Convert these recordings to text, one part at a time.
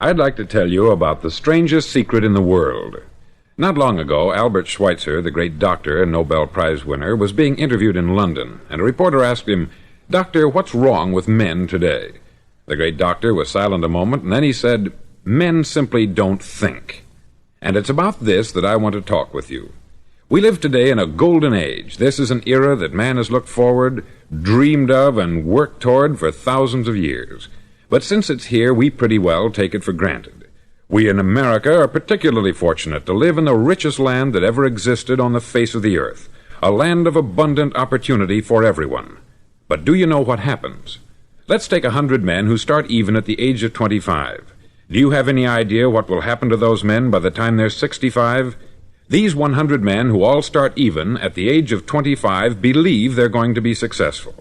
I'd like to tell you about the strangest secret in the world. Not long ago, Albert Schweitzer, the great doctor and Nobel Prize winner, was being interviewed in London, and a reporter asked him, "Doctor, what's wrong with men today?" The great doctor was silent a moment, and then he said, "Men simply don't think." And it's about this that I want to talk with you. We live today in a golden age. This is an era that man has looked forward, dreamed of, and worked toward for thousands of years. But since it's here, we pretty well take it for granted. We in America are particularly fortunate to live in the richest land that ever existed on the face of the earth, a land of abundant opportunity for everyone. But do you know what happens? Let's take 100 men who start even at the age of 25. Do you have any idea what will happen to those men by the time they're 65? These 100 men who all start even at the age of 25 believe they're going to be successful.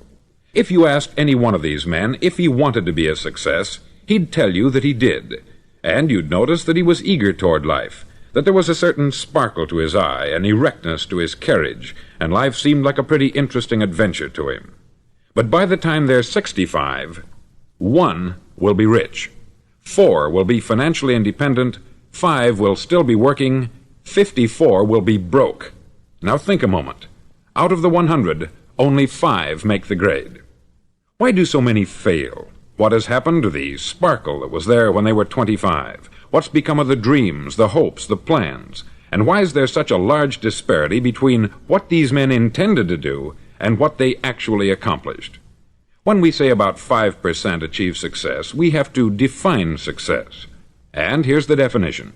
If you asked any one of these men if he wanted to be a success, he'd tell you that he did. And you'd notice that he was eager toward life, that there was a certain sparkle to his eye, an erectness to his carriage, and life seemed like a pretty interesting adventure to him. But by the time they're 65, 1 will be rich, 4 will be financially independent, 5 will still be working, 54 will be broke. Now think a moment. Out of the 100, only 5 make the grade. Why do so many fail? What has happened to the sparkle that was there when they were 25? What's become of the dreams, the hopes, the plans? And why is there such a large disparity between what these men intended to do and what they actually accomplished? When we say about 5% achieve success, we have to define success. And here's the definition.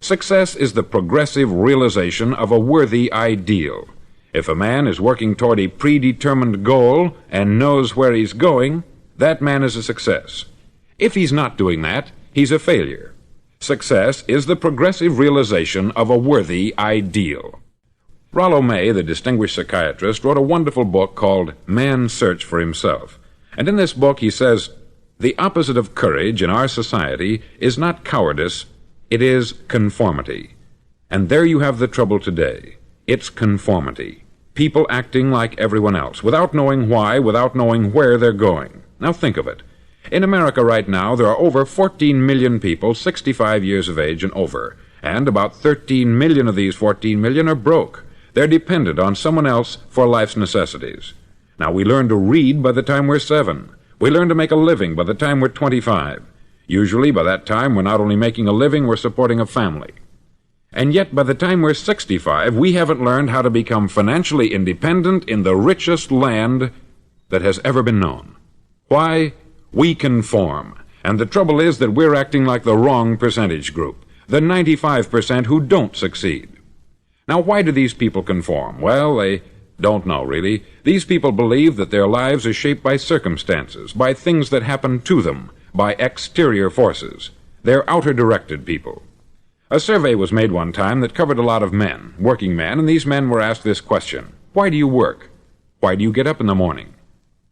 Success is the progressive realization of a worthy ideal. If a man is working toward a predetermined goal and knows where he's going, that man is a success. If he's not doing that, he's a failure. Success is the progressive realization of a worthy ideal. Rollo May, the distinguished psychiatrist, wrote a wonderful book called Man's Search for Himself. And in this book he says, the opposite of courage in our society is not cowardice, it is conformity. And there you have the trouble today. It's conformity. People acting like everyone else, without knowing why, without knowing where they're going. Now think of it. In America right now, there are over 14 million people 65 years of age and over, and about 13 million of these 14 million are broke. They're dependent on someone else for life's necessities. Now, we learn to read by the time we're 7. We learn to make a living by the time we're 25. Usually, by that time, we're not only making a living, we're supporting a family. And yet, by the time we're 65, we haven't learned how to become financially independent in the richest land that has ever been known. Why? We conform. And the trouble is that we're acting like the wrong percentage group, the 95% who don't succeed. Now, why do these people conform? Well, they don't know, really. These people believe that their lives are shaped by circumstances, by things that happen to them, by exterior forces. They're outer-directed people. A survey was made one time that covered a lot of men, working men, and these men were asked this question. Why do you work? Why do you get up in the morning?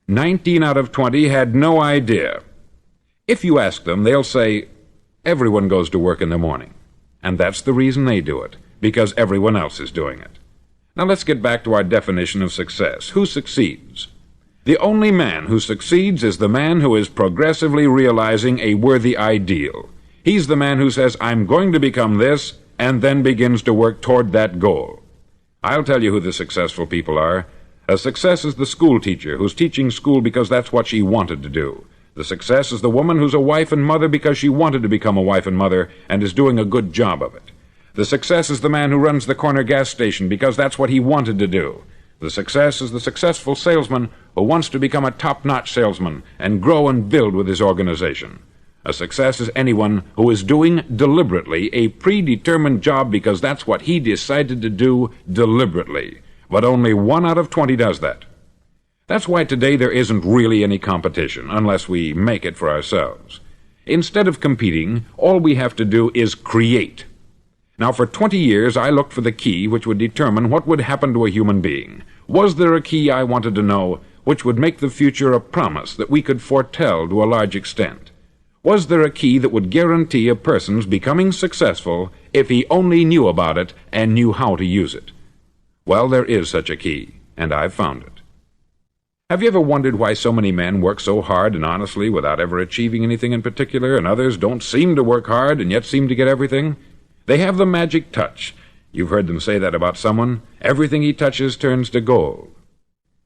19 out of 20 had no idea. If you ask them, they'll say, everyone goes to work in the morning. And that's the reason they do it, because everyone else is doing it. Now let's get back to our definition of success. Who succeeds? The only man who succeeds is the man who is progressively realizing a worthy ideal. He's the man who says, I'm going to become this, and then begins to work toward that goal. I'll tell you who the successful people are. A success is the school teacher who's teaching school because that's what she wanted to do. The success is the woman who's a wife and mother because she wanted to become a wife and mother and is doing a good job of it. The success is the man who runs the corner gas station because that's what he wanted to do. The success is the successful salesman who wants to become a top-notch salesman and grow and build with his organization. A success is anyone who is doing deliberately a predetermined job because that's what he decided to do deliberately. But only 1 out of 20 does that. That's why today there isn't really any competition, unless we make it for ourselves. Instead of competing, all we have to do is create. Now, for 20 years, I looked for the key which would determine what would happen to a human being. Was there a key, I wanted to know, which would make the future a promise that we could foretell to a large extent? Was there a key that would guarantee a person's becoming successful if he only knew about it and knew how to use it? Well, there is such a key, and I've found it. Have you ever wondered why so many men work so hard and honestly without ever achieving anything in particular, and others don't seem to work hard and yet seem to get everything? They have the magic touch. You've heard them say that about someone. Everything he touches turns to gold.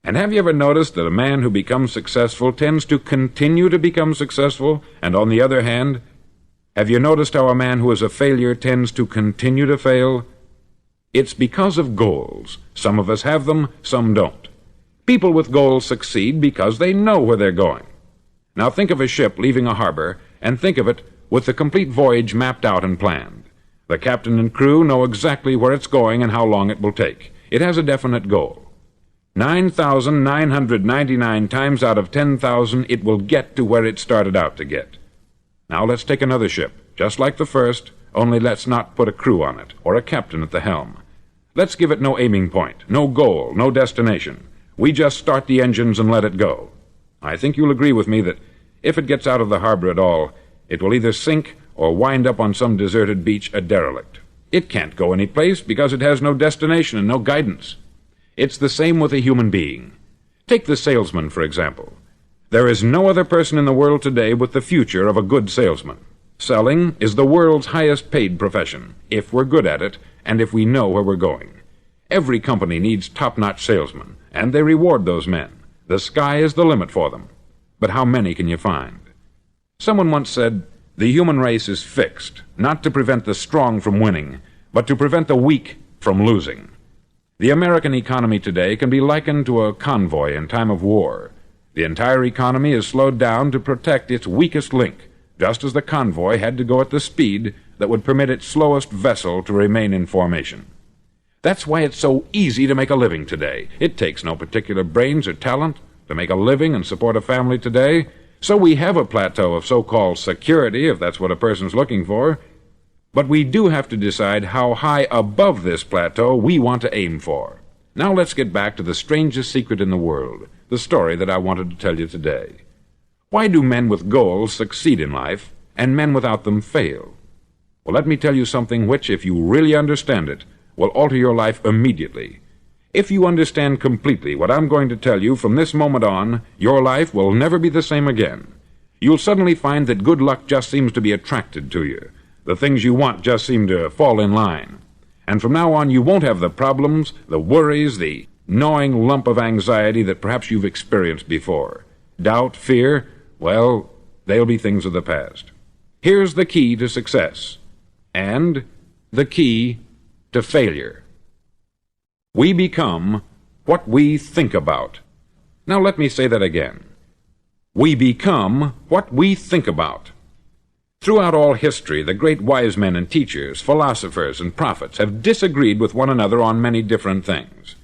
And have you ever noticed that a man who becomes successful tends to continue to become successful, and on the other hand, have you noticed how a man who is a failure tends to continue to fail? It's because of goals. Some of us have them, some don't. People with goals succeed because they know where they're going. Now think of a ship leaving a harbor, and think of it with the complete voyage mapped out and planned. The captain and crew know exactly where it's going and how long it will take. It has a definite goal. 9,999 times out of 10,000 it will get to where it started out to get. Now let's take another ship, just like the first, only let's not put a crew on it, or a captain at the helm. Let's give it no aiming point, no goal, no destination. We just start the engines and let it go. I think you'll agree with me that if it gets out of the harbor at all, it will either sink or wind up on some deserted beach a derelict. It can't go any place because it has no destination and no guidance. It's the same with a human being. Take the salesman, for example. There is no other person in the world today with the future of a good salesman. Selling is the world's highest paid profession, if we're good at it and if we know where we're going. Every company needs top-notch salesmen, and they reward those men. The sky is the limit for them. But how many can you find? Someone once said, the human race is fixed, not to prevent the strong from winning, but to prevent the weak from losing. The American economy today can be likened to a convoy in time of war. The entire economy is slowed down to protect its weakest link, just as the convoy had to go at the speed that would permit its slowest vessel to remain in formation. That's why it's so easy to make a living today. It takes no particular brains or talent to make a living and support a family today, so we have a plateau of so-called security, if that's what a person's looking for. But we do have to decide how high above this plateau we want to aim for. Now let's get back to the strangest secret in the world, the story that I wanted to tell you today. Why do men with goals succeed in life, and men without them fail? Well, let me tell you something which, if you really understand it, will alter your life immediately. If you understand completely what I'm going to tell you from this moment on, your life will never be the same again. You'll suddenly find that good luck just seems to be attracted to you. The things you want just seem to fall in line. And from now on, you won't have the problems, the worries, the gnawing lump of anxiety that perhaps you've experienced before. Doubt, fear, well, they'll be things of the past. Here's the key to success, and the key to failure. We become what we think about. Now let me say that again. We become what we think about. Throughout all history, the great wise men and teachers, philosophers and prophets have disagreed with one another on many different things.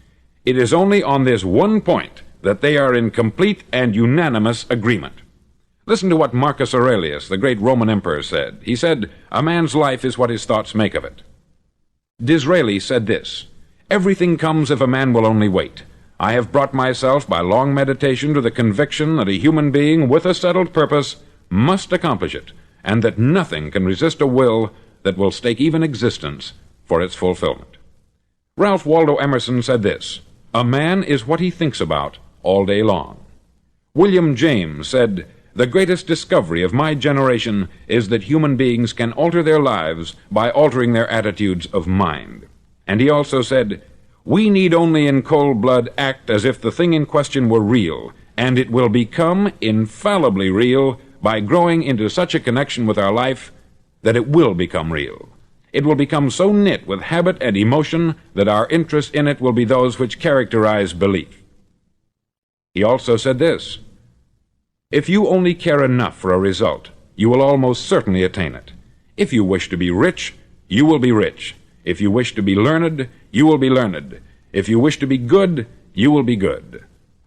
It is only on this one point that they are in complete and unanimous agreement. Listen to what Marcus Aurelius, the great Roman emperor, said. He said, "A man's life is what his thoughts make of it." Disraeli said this, "Everything comes if a man will only wait. I have brought myself by long meditation to the conviction that a human being with a settled purpose must accomplish it, and that nothing can resist a will that will stake even existence for its fulfillment." Ralph Waldo Emerson said this, "A man is what he thinks about all day long." William James said, "The greatest discovery of my generation is that human beings can alter their lives by altering their attitudes of mind." And he also said, "We need only in cold blood act as if the thing in question were real, and it will become infallibly real by growing into such a connection with our life that it will become real. It will become so knit with habit and emotion that our interest in it will be those which characterize belief." He also said this, "If you only care enough for a result, you will almost certainly attain it. If you wish to be rich, you will be rich. If you wish to be learned, you will be learned. If you wish to be good, you will be good.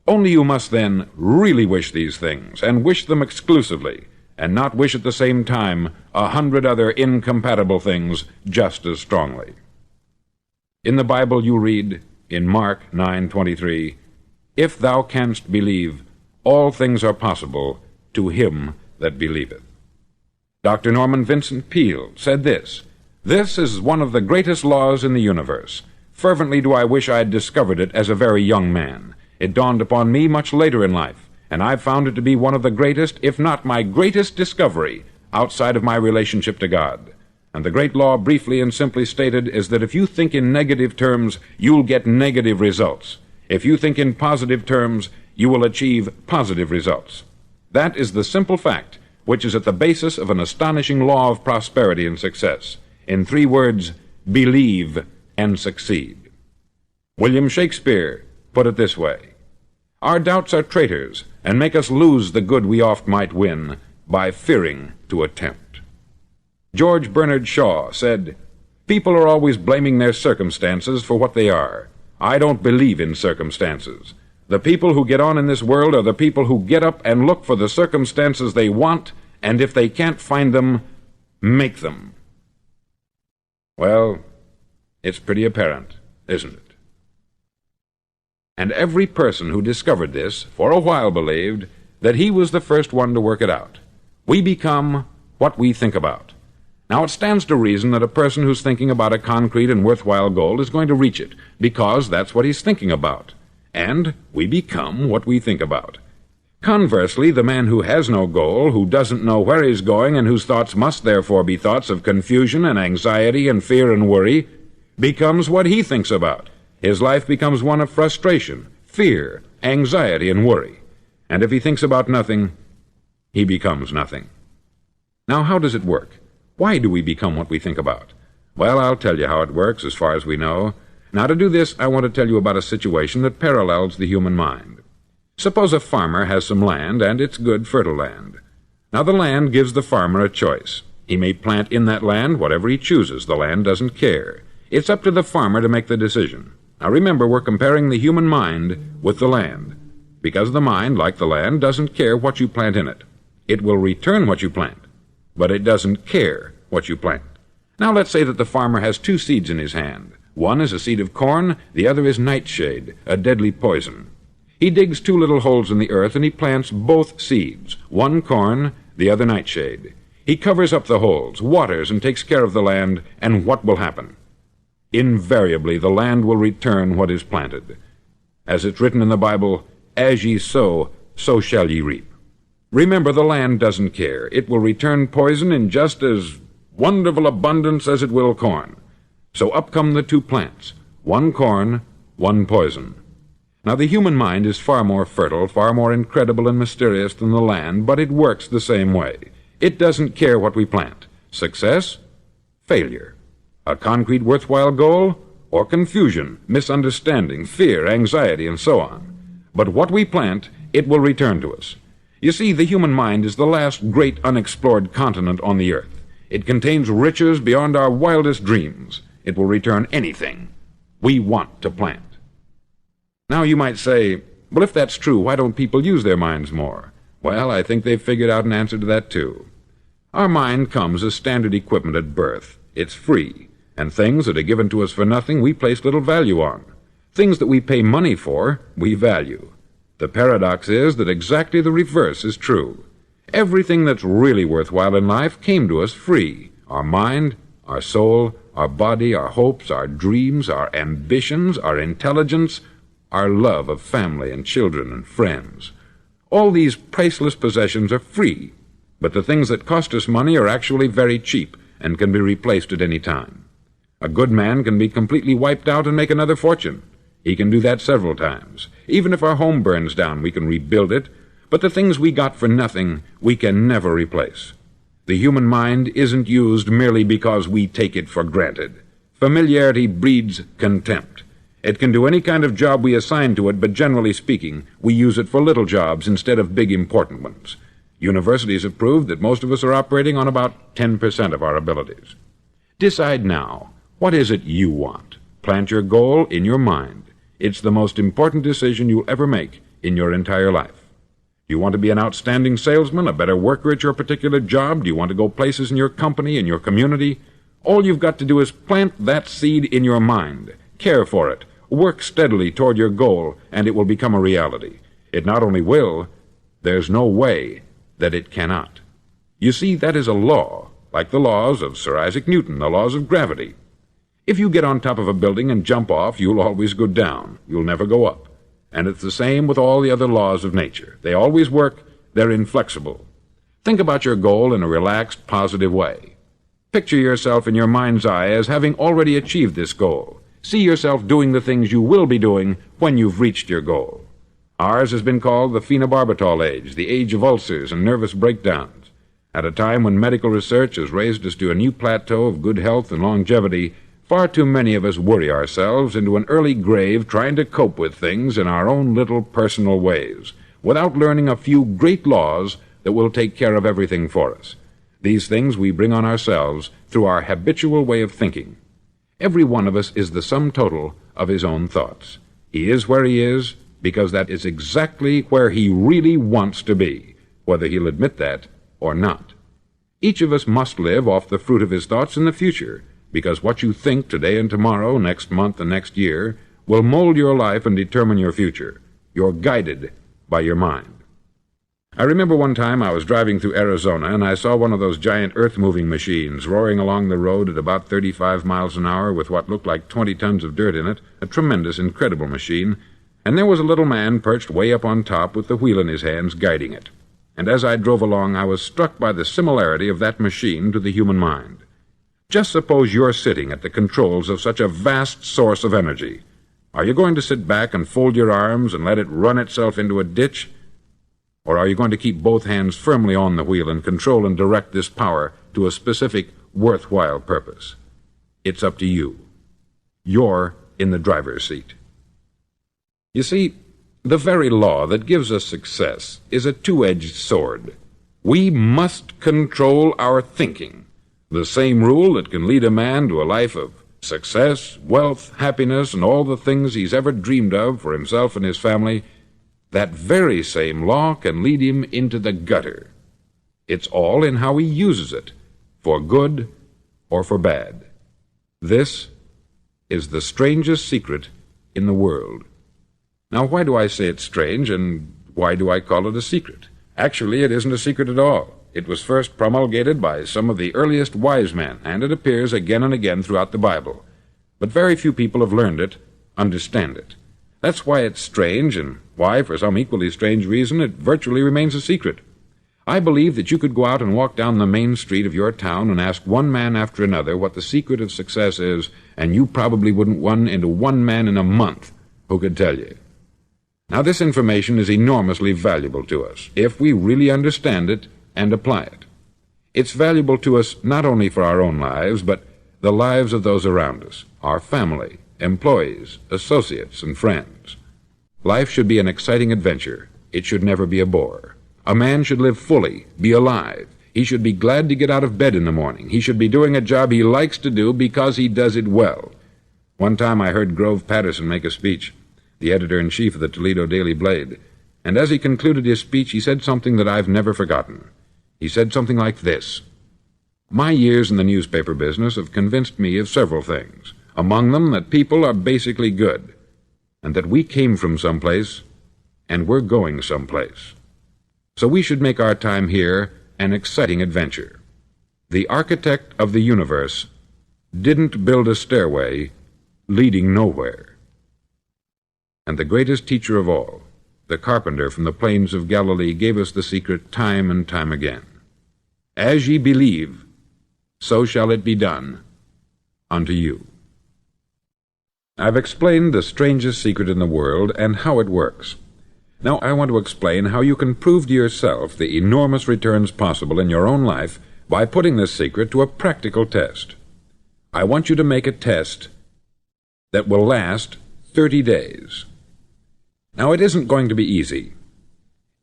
Only you must then really wish these things, and wish them exclusively, and not wish at the same time 100 other incompatible things just as strongly." In the Bible you read, in Mark 9:23, "If thou canst believe, all things are possible to him that believeth." Dr. Norman Vincent Peale said this, "This is one of the greatest laws in the universe. Fervently do I wish I had discovered it as a very young man. It dawned upon me much later in life, and I've found it to be one of the greatest, if not my greatest discovery, outside of my relationship to God. And the great law, briefly and simply stated, is that if you think in negative terms, you'll get negative results. If you think in positive terms, you will achieve positive results. That is the simple fact which is at the basis of an astonishing law of prosperity and success. In 3 words, believe and succeed. William Shakespeare put it this way: "Our doubts are traitors, and make us lose the good we oft might win, by fearing to attempt." George Bernard Shaw said, "People are always blaming their circumstances for what they are. I don't believe in circumstances. The people who get on in this world are the people who get up and look for the circumstances they want, and if they can't find them, make them." Well, it's pretty apparent, isn't it? And every person who discovered this for a while believed that he was the first one to work it out. We become what we think about. Now, it stands to reason that a person who's thinking about a concrete and worthwhile goal is going to reach it, because that's what he's thinking about. And we become what we think about. Conversely, the man who has no goal, who doesn't know where he's going, and whose thoughts must therefore be thoughts of confusion and anxiety and fear and worry, becomes what he thinks about. His life becomes one of frustration, fear, anxiety, and worry. And if he thinks about nothing, he becomes nothing. Now, how does it work? Why do we become what we think about? Well, I'll tell you how it works as far as we know. Now, to do this, I want to tell you about a situation that parallels the human mind. Suppose a farmer has some land, and it's good, fertile land. Now, the land gives the farmer a choice. He may plant in that land whatever he chooses. The land doesn't care. It's up to the farmer to make the decision. Now, remember, we're comparing the human mind with the land, because the mind, like the land, doesn't care what you plant in it. It will return what you plant, but it doesn't care what you plant. Now, let's say that the farmer has 2 seeds in his hand. One is a seed of corn, the other is nightshade, a deadly poison. He digs 2 little holes in the earth, and he plants both seeds, one corn, the other nightshade. He covers up the holes, waters, and takes care of the land, and what will happen? Invariably, the land will return what is planted. As it's written in the Bible, "As ye sow, so shall ye reap." Remember, the land doesn't care. It will return poison in just as wonderful abundance as it will corn. So up come the 2 plants, one corn, one poison. Now, the human mind is far more fertile, far more incredible and mysterious than the land, but it works the same way. It doesn't care what we plant. Success, failure. A concrete, worthwhile goal, or confusion, misunderstanding, fear, anxiety, and so on. But what we plant, it will return to us. You see, the human mind is the last great unexplored continent on the earth. It contains riches beyond our wildest dreams. It will return anything we want to plant. Now, you might say, well, if that's true, why don't people use their minds more? Well, I think they've figured out an answer to that, too. Our mind comes as standard equipment at birth. It's free, and things that are given to us for nothing we place little value on. Things that we pay money for, we value. The paradox is that exactly the reverse is true. Everything that's really worthwhile in life came to us free. Our mind, our soul, our body, our hopes, our dreams, our ambitions, our intelligence, our love of family and children and friends. All these priceless possessions are free, but the things that cost us money are actually very cheap and can be replaced at any time. A good man can be completely wiped out and make another fortune. He can do that several times. Even if our home burns down, we can rebuild it, but the things we got for nothing, we can never replace. The human mind isn't used merely because we take it for granted. Familiarity breeds contempt. It can do any kind of job we assign to it, but generally speaking, we use it for little jobs instead of big, important ones. Universities have proved that most of us are operating on about 10% of our abilities. Decide now, what is it you want? Plant your goal in your mind. It's the most important decision you'll ever make in your entire life. Do you want to be an outstanding salesman, a better worker at your particular job? Do you want to go places in your company, in your community? All you've got to do is plant that seed in your mind. Care for it. Work steadily toward your goal, and it will become a reality. It not only will, there's no way that it cannot. You see, that is a law, like the laws of Sir Isaac Newton, the laws of gravity. If you get on top of a building and jump off, you'll always go down. You'll never go up. And it's the same with all the other laws of nature. They always work. They're inflexible. Think about your goal in a relaxed, positive way. Picture yourself in your mind's eye as having already achieved this goal. See yourself doing the things you will be doing when you've reached your goal. Ours has been called the phenobarbital age, the age of ulcers and nervous breakdowns. At a time when medical research has raised us to a new plateau of good health and longevity, far too many of us worry ourselves into an early grave trying to cope with things in our own little personal ways, without learning a few great laws that will take care of everything for us. These things we bring on ourselves through our habitual way of thinking. Every one of us is the sum total of his own thoughts. He is where he is because that is exactly where he really wants to be, whether he'll admit that or not. Each of us must live off the fruit of his thoughts in the future, because what you think today and tomorrow, next month and next year, will mold your life and determine your future. You're guided by your mind. I remember one time I was driving through Arizona and I saw one of those giant earth-moving machines roaring along the road at about 35 miles an hour with what looked like 20 tons of dirt in it, a tremendous, incredible machine, and there was a little man perched way up on top with the wheel in his hands guiding it. And as I drove along, I was struck by the similarity of that machine to the human mind. Just suppose you're sitting at the controls of such a vast source of energy. Are you going to sit back and fold your arms and let it run itself into a ditch? Or are you going to keep both hands firmly on the wheel and control and direct this power to a specific, worthwhile purpose? It's up to you. You're in the driver's seat. You see, the very law that gives us success is a two-edged sword. We must control our thinking. The same rule that can lead a man to a life of success, wealth, happiness, and all the things he's ever dreamed of for himself and his family, that very same law can lead him into the gutter. It's all in how he uses it, for good or for bad. This is the strangest secret in the world. Now, why do I say it's strange, and why do I call it a secret? Actually, it isn't a secret at all. It was first promulgated by some of the earliest wise men, and it appears again and again throughout the Bible. But very few people have learned it, understand it. That's why it's strange, and why, for some equally strange reason, it virtually remains a secret. I believe that you could go out and walk down the main street of your town and ask one man after another what the secret of success is, and you probably wouldn't run into one man in a month who could tell you. Now, this information is enormously valuable to us, if we really understand it and apply it. It's valuable to us not only for our own lives, but the lives of those around us, our family, employees, associates, and friends. Life should be an exciting adventure. It should never be a bore. A man should live fully, be alive. He should be glad to get out of bed in the morning. He should be doing a job he likes to do because he does it well. One time I heard Grove Patterson make a speech, the editor-in-chief of the Toledo Daily Blade, and as he concluded his speech, he said something that I've never forgotten. He said something like this: "My years in the newspaper business have convinced me of several things, among them that people are basically good, and that we came from someplace, and we're going someplace. So we should make our time here an exciting adventure. The architect of the universe didn't build a stairway leading nowhere." And the greatest teacher of all, the carpenter from the plains of Galilee, gave us the secret time and time again. "As ye believe, so shall it be done unto you." I've explained the strangest secret in the world and how it works. Now I want to explain how you can prove to yourself the enormous returns possible in your own life by putting this secret to a practical test. I want you to make a test that will last 30 days. Now, it isn't going to be easy.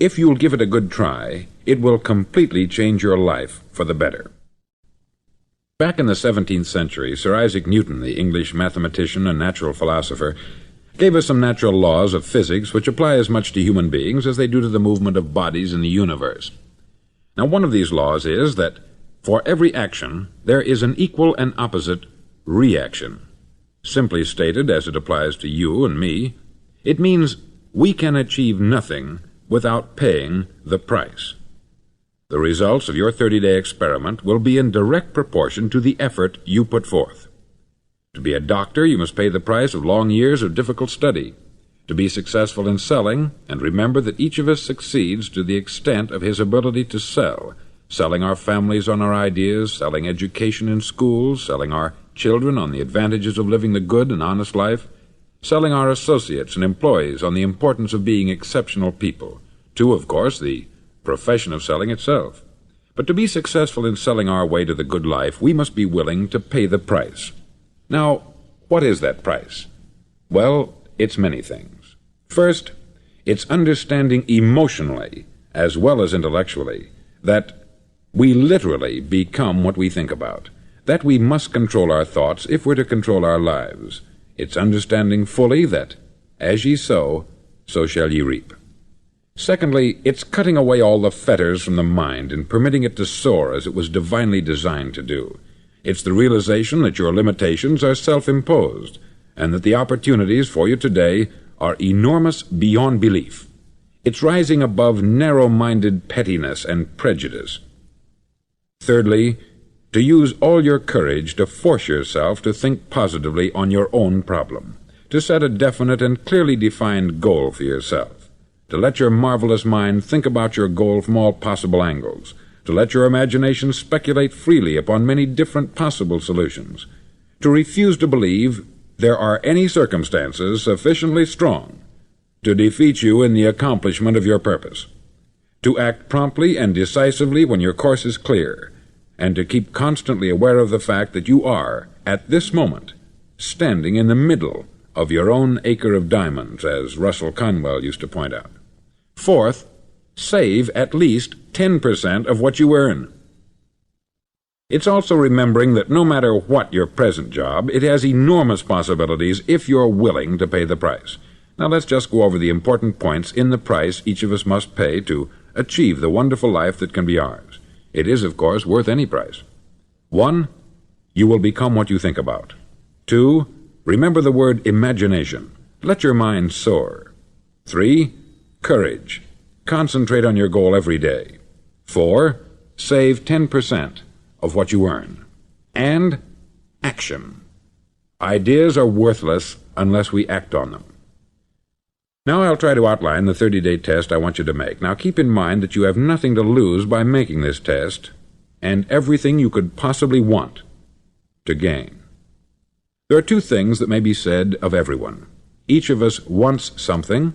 If you'll give it a good try, it will completely change your life for the better. Back in the 17th century, Sir Isaac Newton, the English mathematician and natural philosopher, gave us some natural laws of physics which apply as much to human beings as they do to the movement of bodies in the universe. Now, one of these laws is that for every action, there is an equal and opposite reaction. Simply stated, as it applies to you and me, it means we can achieve nothing without paying the price. The results of your 30-day experiment will be in direct proportion to the effort you put forth. To be a doctor, you must pay the price of long years of difficult study. to be successful in selling, and remember that each of us succeeds to the extent of his ability to sell, selling our families on our ideas, selling education in schools, selling our children on the advantages of living the good and honest life, selling our associates and employees on the importance of being exceptional people, to, of course, the profession of selling itself. But to be successful in selling our way to the good life, we must be willing to pay the price. Now, what is that price? Well, it's many things. First, it's understanding emotionally, as well as intellectually, that we literally become what we think about, that we must control our thoughts if we're to control our lives. It's understanding fully that, as ye sow, so shall ye reap. Secondly, it's cutting away all the fetters from the mind and permitting it to soar as it was divinely designed to do. It's the realization that your limitations are self-imposed, and that the opportunities for you today are enormous beyond belief. It's rising above narrow-minded pettiness and prejudice. Thirdly, to use all your courage to force yourself to think positively on your own problem, to set a definite and clearly defined goal for yourself, to let your marvelous mind think about your goal from all possible angles, to let your imagination speculate freely upon many different possible solutions, to refuse to believe there are any circumstances sufficiently strong to defeat you in the accomplishment of your purpose, to act promptly and decisively when your course is clear, and to keep constantly aware of the fact that you are, at this moment, standing in the middle of your own acre of diamonds, as Russell Conwell used to point out. Fourth, save at least 10% of what you earn. It's also remembering that no matter what your present job, it has enormous possibilities if you're willing to pay the price. Now let's just go over the important points in the price each of us must pay to achieve the wonderful life that can be ours. It is, of course, worth any price. 1. You will become what you think about. 2. Remember the word imagination. Let your mind soar. 3. Courage. Concentrate on your goal every day. 4. Save 10% of what you earn. And action. Ideas are worthless unless we act on them. Now I'll try to outline the 30-day test I want you to make. Now keep in mind that you have nothing to lose by making this test, and everything you could possibly want to gain. There are two things that may be said of everyone. Each of us wants something,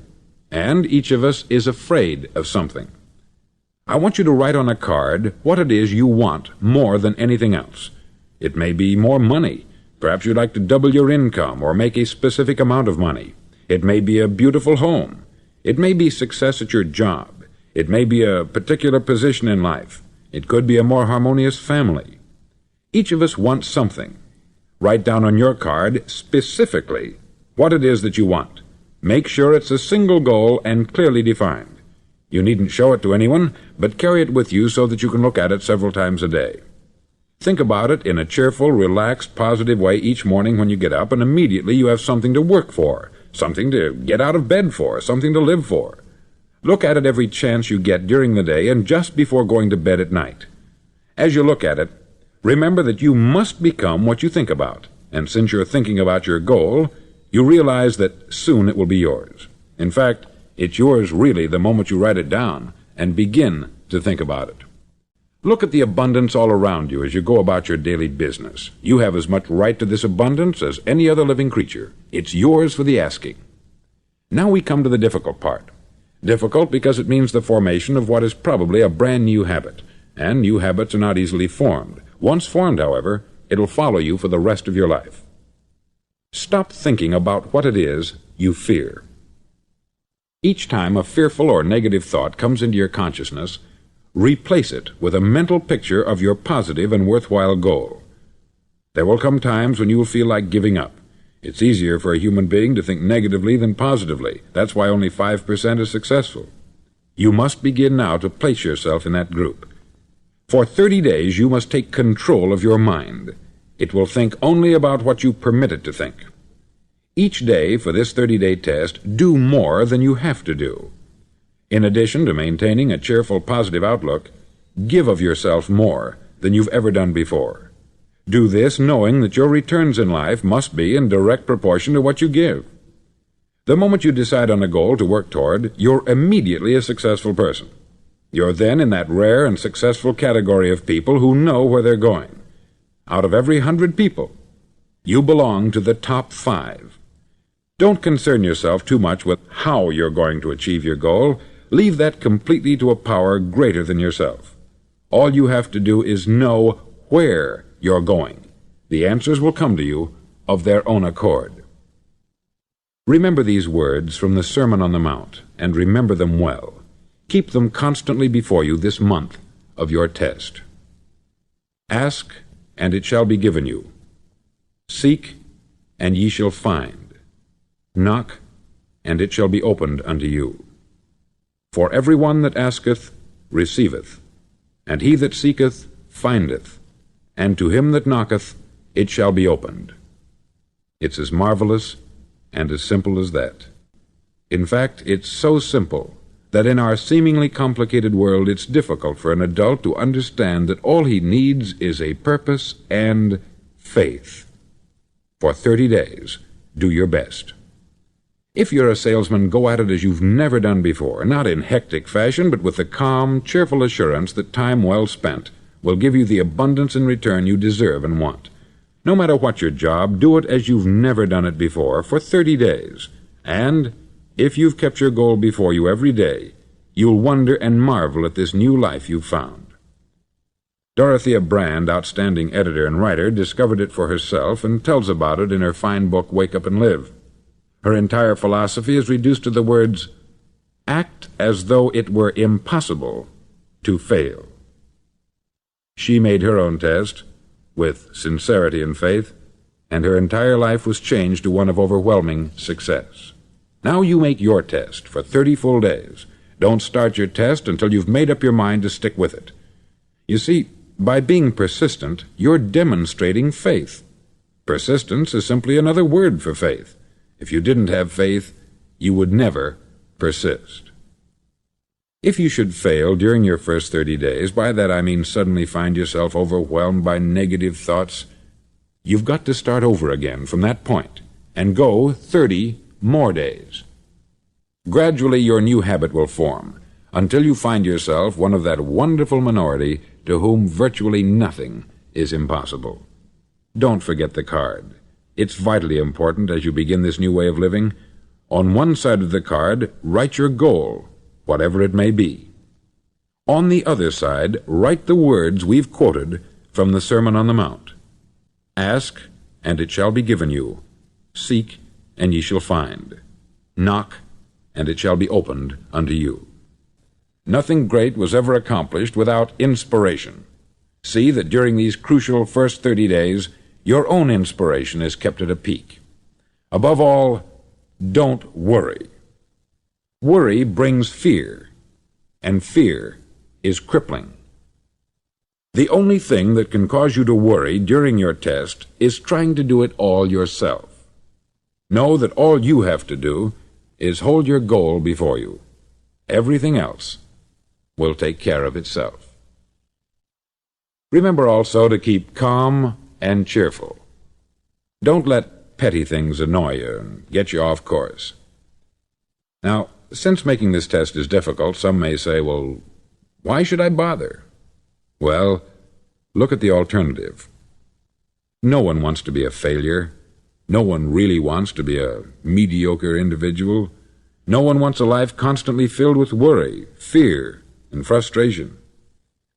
and each of us is afraid of something. I want you to write on a card what it is you want more than anything else. It may be more money. Perhaps you'd like to double your income or make a specific amount of money. It may be a beautiful home. It may be success at your job. It may be a particular position in life. It could be a more harmonious family. Each of us wants something. Write down on your card specifically what it is that you want. Make sure it's a single goal and clearly defined. You needn't show it to anyone, but carry it with you so that you can look at it several times a day. Think about it in a cheerful, relaxed, positive way each morning when you get up, and immediately you have something to work for, something to get out of bed for, something to live for. Look at it every chance you get during the day and just before going to bed at night. As you look at it, remember that you must become what you think about, and since you're thinking about your goal, you realize that soon it will be yours. In fact, it's yours really the moment you write it down and begin to think about it. Look at the abundance all around you as you go about your daily business. You have as much right to this abundance as any other living creature. It's yours for the asking. Now we come to the difficult part. Difficult because it means the formation of what is probably a brand new habit, and new habits are not easily formed. Once formed, however, it'll follow you for the rest of your life. Stop thinking about what it is you fear. Each time a fearful or negative thought comes into your consciousness, replace it with a mental picture of your positive and worthwhile goal. There will come times when you will feel like giving up. It's easier for a human being to think negatively than positively. That's why only 5% is successful. You must begin now to place yourself in that group. For 30 days you must take control of your mind. It will think only about what you permit it to think. Each day for this 30-day test, do more than you have to do. In addition to maintaining a cheerful, positive outlook, give of yourself more than you've ever done before. Do this knowing that your returns in life must be in direct proportion to what you give. The moment you decide on a goal to work toward, you're immediately a successful person. You're then in that rare and successful category of people who know where they're going. Out of every 100 people, you belong to the top 5. Don't concern yourself too much with how you're going to achieve your goal. Leave that completely to a power greater than yourself. All you have to do is know where you're going. The answers will come to you of their own accord. Remember these words from the Sermon on the Mount, and remember them well. Keep them constantly before you this month of your test. Ask, and it shall be given you. Seek, and ye shall find. Knock, and it shall be opened unto you. For every one that asketh receiveth, and he that seeketh findeth, and to him that knocketh it shall be opened. It's as marvelous and as simple as that. In fact, it's so simple that in our seemingly complicated world it's difficult for an adult to understand that all he needs is a purpose and faith. For 30 days, do your best. If you're a salesman, go at it as you've never done before, not in hectic fashion, but with the calm, cheerful assurance that time well spent will give you the abundance in return you deserve and want. No matter what your job, do it as you've never done it before for 30 days. And if you've kept your goal before you every day, you'll wonder and marvel at this new life you've found. Dorothea Brand, outstanding editor and writer, discovered it for herself and tells about it in her fine book, Wake Up and Live. Her entire philosophy is reduced to the words, act as though it were impossible to fail. She made her own test with sincerity and faith, and her entire life was changed to one of overwhelming success. Now you make your test for 30 full days. Don't start your test until you've made up your mind to stick with it. You see, by being persistent, you're demonstrating faith. Persistence is simply another word for faith. If you didn't have faith, you would never persist. If you should fail during your first 30 days, by that I mean suddenly find yourself overwhelmed by negative thoughts, you've got to start over again from that point and go 30 more days. Gradually your new habit will form until you find yourself one of that wonderful minority to whom virtually nothing is impossible. Don't forget the card. It's vitally important as you begin this new way of living. On one side of the card, write your goal, whatever it may be. On the other side, write the words we've quoted from the Sermon on the Mount. Ask, and it shall be given you. Seek, and ye shall find. Knock, and it shall be opened unto you. Nothing great was ever accomplished without inspiration. See that during these crucial first 30 days, your own inspiration is kept at a peak. Above all, don't worry. Worry brings fear, and fear is crippling. The only thing that can cause you to worry during your test is trying to do it all yourself. Know that all you have to do is hold your goal before you. Everything else will take care of itself. Remember also to keep calm and cheerful. Don't let petty things annoy you and get you off course. Now, since making this test is difficult, some may say, well, why should I bother? Well, look at the alternative. No one wants to be a failure. No one really wants to be a mediocre individual. No one wants a life constantly filled with worry, fear, and frustration.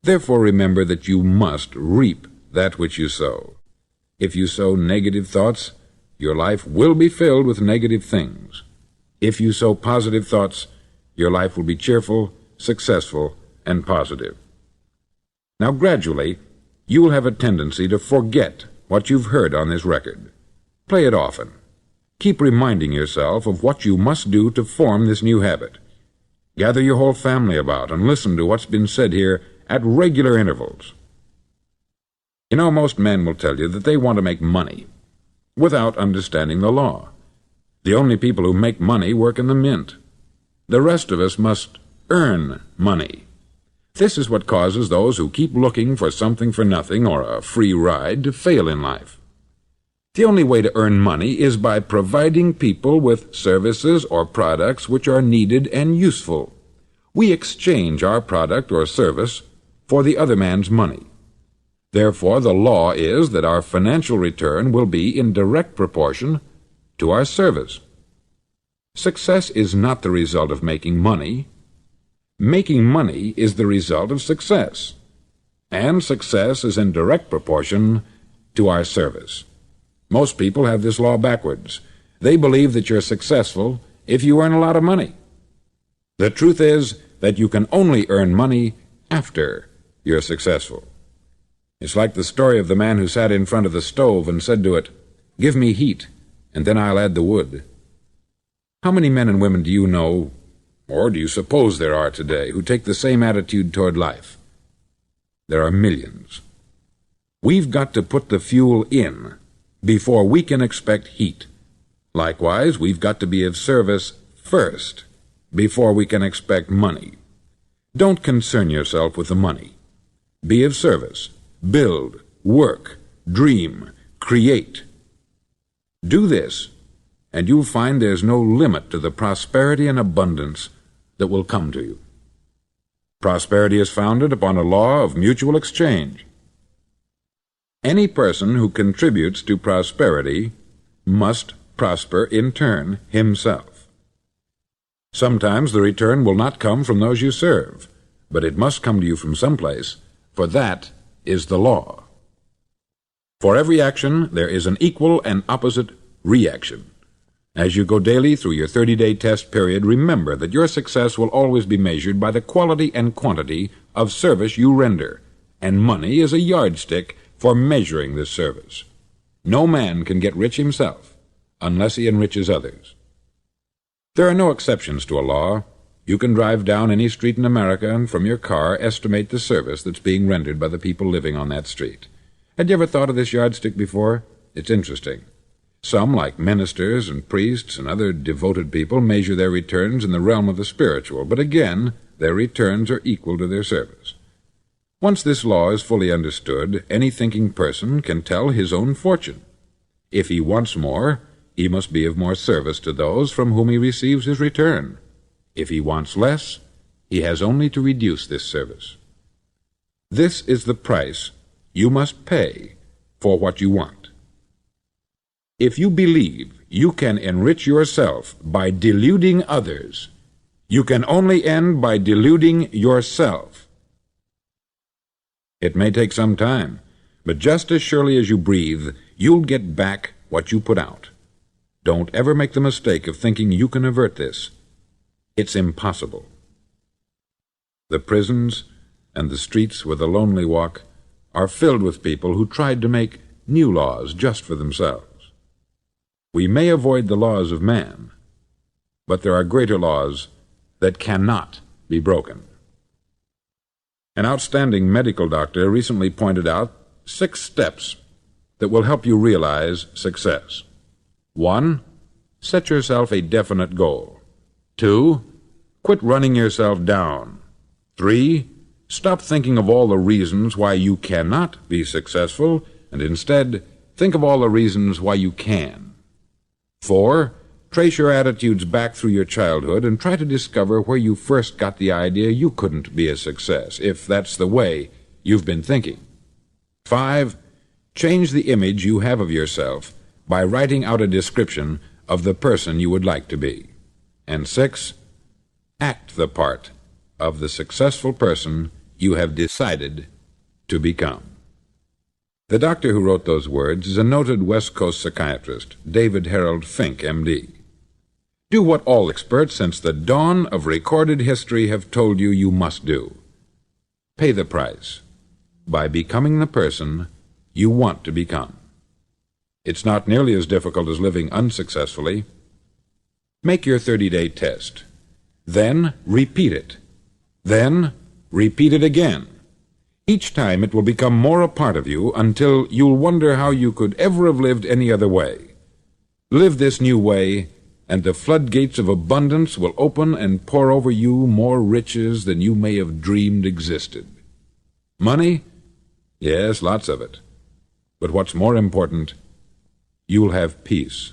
Therefore, remember that you must reap that which you sow. If you sow negative thoughts, your life will be filled with negative things. If you sow positive thoughts, your life will be cheerful, successful, and positive. Now, gradually, you will have a tendency to forget what you've heard on this record. Play it often. Keep reminding yourself of what you must do to form this new habit. Gather your whole family about and listen to what's been said here at regular intervals. You know, most men will tell you that they want to make money without understanding the law. The only people who make money work in the mint. The rest of us must earn money. This is what causes those who keep looking for something for nothing or a free ride to fail in life. The only way to earn money is by providing people with services or products which are needed and useful. We exchange our product or service for the other man's money. Therefore, the law is that our financial return will be in direct proportion to our service. Success is not the result of making money. Making money is the result of success, and success is in direct proportion to our service. Most people have this law backwards. They believe that you're successful if you earn a lot of money. The truth is that you can only earn money after you're successful. It's like the story of the man who sat in front of the stove and said to it, "Give me heat, and then I'll add the wood." How many men and women do you know, or do you suppose there are today, who take the same attitude toward life? There are millions. We've got to put the fuel in before we can expect heat. Likewise, we've got to be of service first before we can expect money. Don't concern yourself with the money. Be of service. Build, work, dream, create. Do this, and you'll find there's no limit to the prosperity and abundance that will come to you. Prosperity is founded upon a law of mutual exchange. Any person who contributes to prosperity must prosper in turn himself. Sometimes the return will not come from those you serve, but it must come to you from someplace, for that is the law. For every action, there is an equal and opposite reaction. As you go daily through your 30-day test period, remember that your success will always be measured by the quality and quantity of service you render, and money is a yardstick for measuring this service. No man can get rich himself unless he enriches others. There are no exceptions to a law. You can drive down any street in America and from your car estimate the service that's being rendered by the people living on that street. Had you ever thought of this yardstick before? It's interesting. Some, like ministers and priests and other devoted people, measure their returns in the realm of the spiritual, but again, their returns are equal to their service. Once this law is fully understood, any thinking person can tell his own fortune. If he wants more, he must be of more service to those from whom he receives his return. If he wants less, he has only to reduce this service. This is the price you must pay for what you want. If you believe you can enrich yourself by deluding others, you can only end by deluding yourself. It may take some time, but just as surely as you breathe, you'll get back what you put out. Don't ever make the mistake of thinking you can avert this. It's impossible. The prisons and the streets where the lonely walk are filled with people who tried to make new laws just for themselves. We may avoid the laws of man, but there are greater laws that cannot be broken. An outstanding medical doctor recently pointed out 6 steps that will help you realize success. 1. Set yourself a definite goal. 2. Quit running yourself down. 3. Stop thinking of all the reasons why you cannot be successful, and instead think of all the reasons why you can. 4. Trace your attitudes back through your childhood and try to discover where you first got the idea you couldn't be a success, if that's the way you've been thinking. 5. Change the image you have of yourself by writing out a description of the person you would like to be. And 6. Act the part of the successful person you have decided to become. The doctor who wrote those words is a noted West Coast psychiatrist, David Harold Fink, M.D. Do what all experts since the dawn of recorded history have told you you must do. Pay the price by becoming the person you want to become. It's not nearly as difficult as living unsuccessfully. Make your 30-day test. Then repeat it. Then repeat it again. Each time it will become more a part of you until you'll wonder how you could ever have lived any other way. Live this new way, and the floodgates of abundance will open and pour over you more riches than you may have dreamed existed. Money? Yes, lots of it. But what's more important, you'll have peace.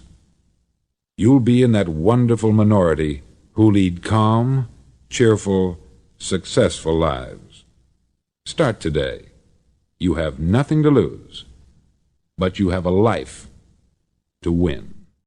You'll be in that wonderful minority who lead calm, cheerful, successful lives. Start today. You have nothing to lose, but you have a life to win.